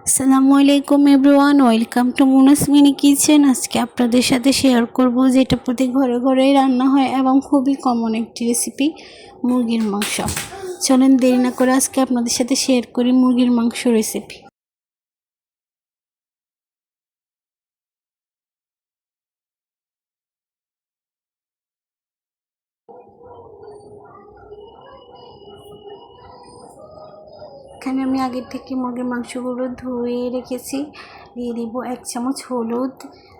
আসসালামু আলাইকুম everyone, welcome to Muna's mini kitchen. আজকে আপনাদের সাথে শেয়ার করব যেটা প্রতি ঘরে ঘরেই রান্না হয় এবং খুবই কমন একটি রেসিপি, মুরগির মাংস। চলেন দেরি না করে আজকে আপনাদের সাথে শেয়ার করি মুরগির মাংস রেসিপি। এখানে আমি আগের থেকে মুরগির মাংসগুলো ধুয়ে রেখেছি। দিয়ে দিব 1 চামচ হলুদ,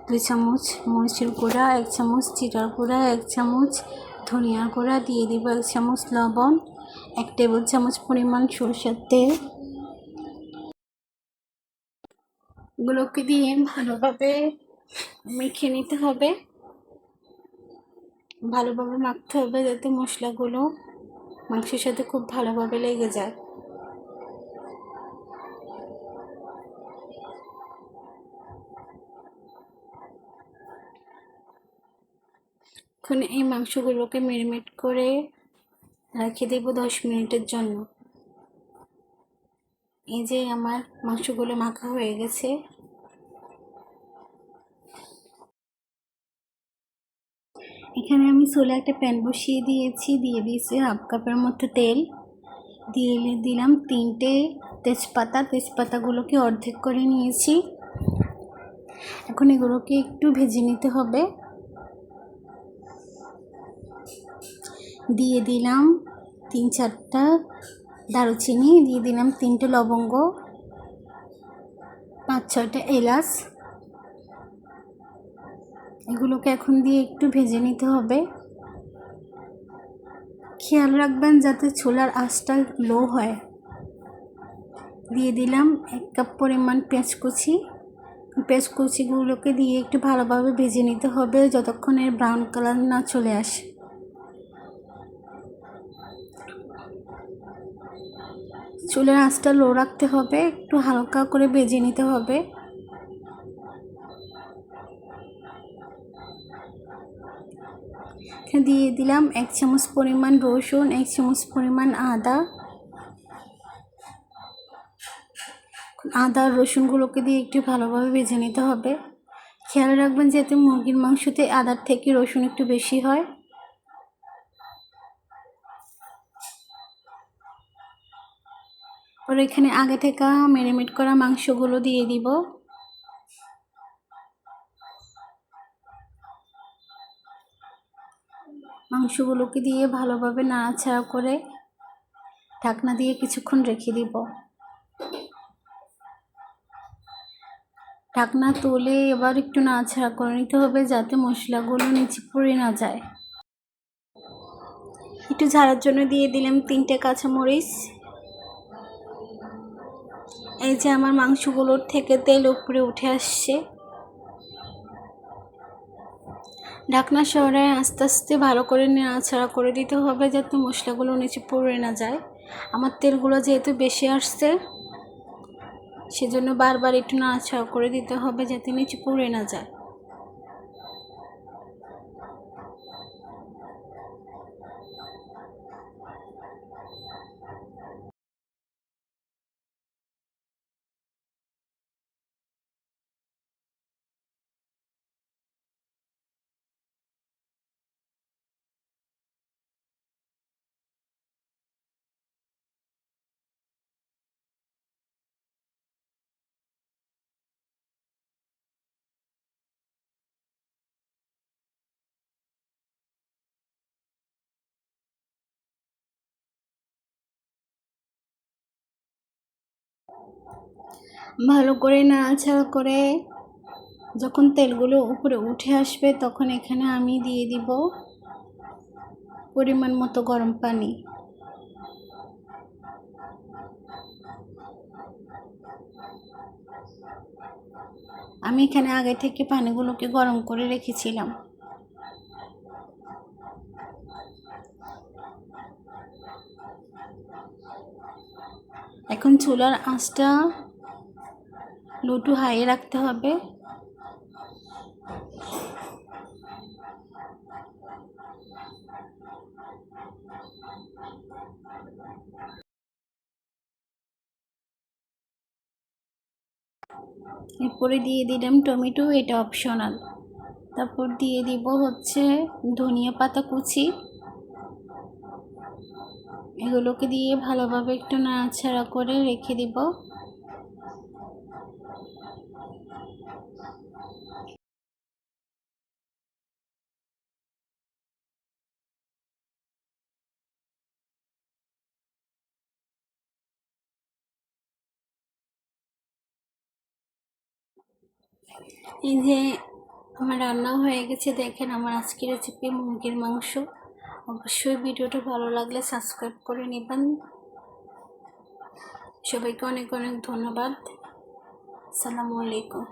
2 চামচ মরিচের গুঁড়া, 1 চামচ জিরার গুঁড়া, 1 চামচ ধনিয়ার গুঁড়া, দিয়ে দিব 1 চামচ লবণ, 1 টেবিল চামচ পরিমাণ সরষের তেল। এগুলোকে দিয়ে ভালোভাবে মেখে নিতে হবে, ভালোভাবে মাখতে হবে যাতে মশলাগুলো মাংসের সাথে খুব ভালোভাবে লেগে যায়। এখন এই মাংসগুলোকে ম্যারিনেট করে রেখে দেব 10 মিনিটের জন্য। এই যে আমার মাংসগুলো মাখা হয়ে গেছে। এখানে আমি চুলে একটা প্যান বসিয়ে দিয়েছি, দিয়ে দিয়েছি 1/2 কাপের মতো তেল, দিয়ে দিলাম 3টে তেজপাতা। তেজপাতাগুলোকে অর্ধেক করে নিয়েছি। এখন এগুলোকে একটু ভেজে নিতে হবে। দিয়ে দিলাম 3-4টা দারুচিনি, দিয়ে দিলাম 3টে লবঙ্গ, 5-6টা এলাচ। এগুলোকে এখন দিয়ে একটু ভেজে নিতে হবে। খেয়াল রাখবেন যাতে চুলার আঁচটা লো হয়। দিয়ে দিলাম 1 কাপ পরিমাণ পেঁয়াজ কুচি। পেঁয়াজ কুচিগুলোকে দিয়ে একটু ভালোভাবে ভেজে নিতে হবে যতক্ষণ এর ব্রাউন কালার না চলে আসে। চুলার আঁচটা লো রাখতে হবে, একটু হালকা করে ভেজে নিতে হবে। দিয়ে দিলাম 1 চামচ পরিমাণ রসুন, 1 চামচ পরিমাণ আদা। আদা আর রসুনগুলোকে দিয়ে একটু ভালোভাবে ভেজে নিতে হবে। খেয়াল রাখবেন যাতে মুরগির মাংসতে আদার থেকে রসুন একটু বেশি হয়। আর এখানে আগে থেকে ম্যারিনেট করা মাংসগুলো দিয়ে দিব। মাংসগুলোকে দিয়ে ভালোভাবে নাড়াচাড়া করে ঢাকনা দিয়ে কিছুক্ষণ রেখে দিব। ঢাকনা তুলে এবার একটু নাড়াচাড়া করে নিতে হবে যাতে মশলাগুলো নিচে পড়ে না যায়। একটু ঝাড়ার জন্য দিয়ে দিলাম 3টে কাঁচামরিচ। এই যে আমার মাংসগুলোর থেকে তেল উপরে উঠে আসছে। ঢাকনা সরায় আস্তে আস্তে ভালো করে নাড়াচাড়া করে দিতে হবে যাতে মশলাগুলো নিচে পড়ে না যায়। আমার তেলগুলো যেহেতু বেশি আসছে সেজন্য বারবার একটু নাড়াচাড়া করে দিতে হবে যাতে নিচে পড়ে না যায়। ভালো করে নাড়াচাড়া করে যখন তেলগুলো উপরে উঠে আসবে তখন এখানে আমি দিয়ে দিব পরিমাণ মতো গরম পানি। আমি এখানে আগে থেকে পানিগুলোকে গরম করে রেখেছিলাম। এখন চুলার আঁচটা লো টু হাইয়ে রাখতে হবে। এরপরে দিয়ে দিলাম টমেটো, এটা অপশনাল। তারপর দিয়ে দিব হচ্ছে ধনিয়া পাতা কুচি। এগুলোকে দিয়ে ভালোভাবে একটু নাড়াচাড়া করে রেখে দিব। এই যে আমার রান্না হয়ে গেছে, দেখেন আমার আজকের রেসিপি মুরগির মাংস। অবশ্যই ভিডিওটা ভালো লাগলে সাবস্ক্রাইব করে নেবেন। সবাইকে অনেক অনেক ধন্যবাদ। আসসালামু আলাইকুম।